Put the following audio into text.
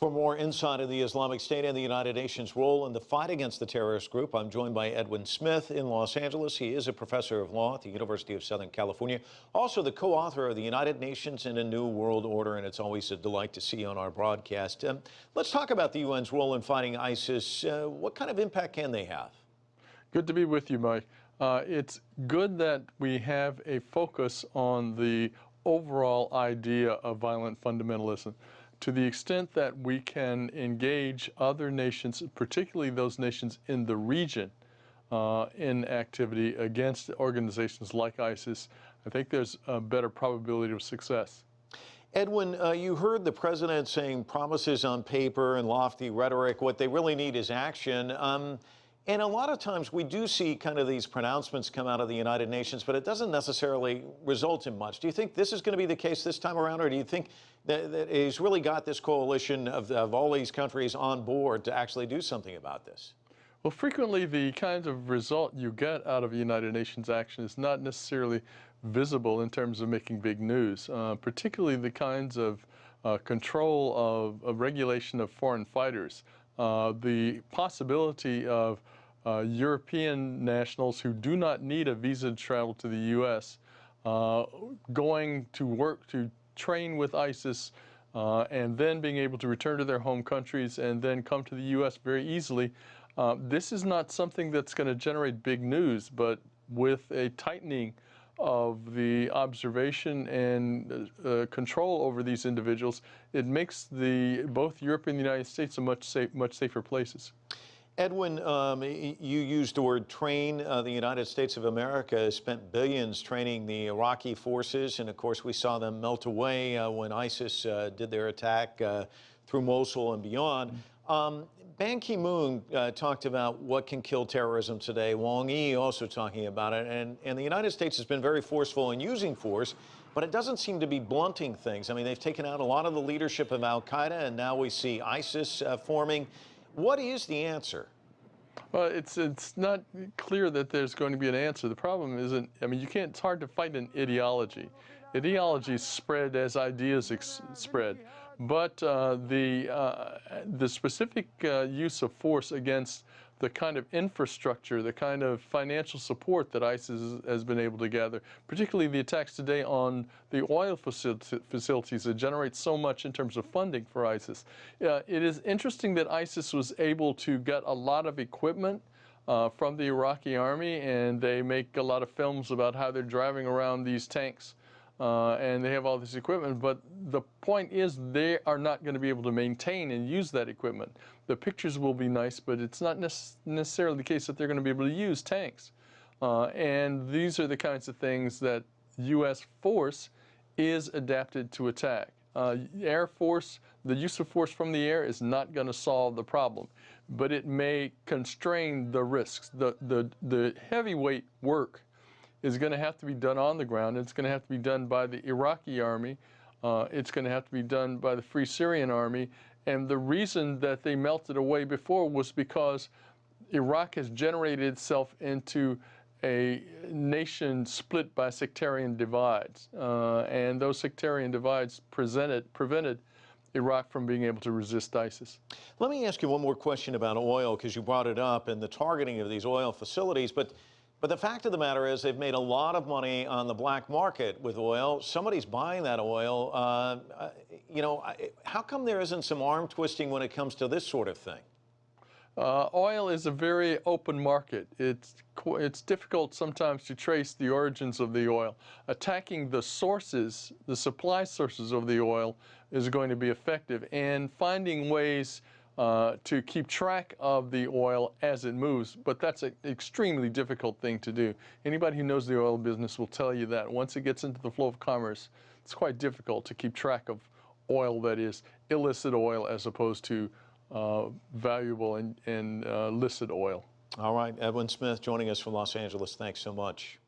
For more insight on the Islamic State and the United Nations' role in the fight against the terrorist group, I'm joined by Edwin Smith in Los Angeles. He is a professor of law at the University of Southern California, also the co-author of the United Nations in a New World Order, and it's always a delight to see you on our broadcast. Let's talk about the UN's role in fighting ISIS. What kind of impact can they have? Good to be with you, Mike. It's good that we have a focus on the overall idea of violent fundamentalism. To the extent that we can engage other nations, particularly those nations in the region, in activity against organizations like ISIS, I think there's a better probability of success. Edwin, you heard the president saying promises on paper and lofty rhetoric. What they really need is action. And a lot of times we do see kind of these pronouncements come out of the United Nations, but it doesn't necessarily result in much. Do you think this is going to be the case this time around, or do you think that he's really got this coalition of all these countries on board to actually do something about this? Well, frequently the kind of result you get out of United Nations action is not necessarily visible in terms of making big news, particularly the kinds of control of regulation of foreign fighters. The possibility of European nationals who do not need a visa to travel to the U.S. Going to work to train with ISIS and then being able to return to their home countries and then come to the U.S. very easily. This is not something that's going to generate big news, but with a tightening of the observation and control over these individuals, it makes both Europe and the United States a much safer places. Edwin, you used the word train. The United States of America has spent billions training the Iraqi forces, and of course we saw them melt away when ISIS did their attack through Mosul and beyond. Ban Ki-moon talked about what can kill terrorism today. Wang Yi also talking about it. And the United States has been very forceful in using force, but it doesn't seem to be blunting things. I mean, they've taken out a lot of the leadership of al-Qaeda, and now we see ISIS forming. What is the answer? Well, it's not clear that there's going to be an answer. The problem isn't, I mean, it's hard to fight an ideology. Ideologies spread as ideas spread. But the specific use of force against the kind of infrastructure, the kind of financial support that ISIS has been able to gather, particularly the attacks today on the oil facilities that generate so much in terms of funding for ISIS. It is interesting that ISIS was able to get a lot of equipment from the Iraqi army, and they make a lot of films about how they're driving around these tanks. And they have all this equipment, but the point is they are not going to be able to maintain and use that equipment. The pictures will be nice, but it's not necessarily the case that they're going to be able to use tanks. And these are the kinds of things that U.S. force is adapted to attack. Air force, the use of force from the air is not going to solve the problem, but it may constrain the risks. The heavyweight work is going to have to be done on the ground. It's going to have to be done by the Iraqi army. It's going to have to be done by the Free Syrian Army. And the reason that they melted away before was because Iraq has generated itself into a nation split by sectarian divides. And those sectarian divides prevented Iraq from being able to resist ISIS. Let me ask you one more question about oil, because you brought it up and the targeting of these oil facilities. But the fact of the matter is they've made a lot of money on the black market with oil. Somebody's buying that oil. How come there isn't some arm twisting when it comes to this sort of thing? Oil is a very open market. It's difficult sometimes to trace the origins of the oil. Attacking the sources, the supply sources of the oil is going to be effective, and finding ways to keep track of the oil as it moves, but that's an extremely difficult thing to do. Anybody who knows the oil business will tell you that once it gets into the flow of commerce, it's quite difficult to keep track of oil that is illicit oil as opposed to valuable and licit oil. All right, Edwin Smith joining us from Los Angeles. Thanks so much.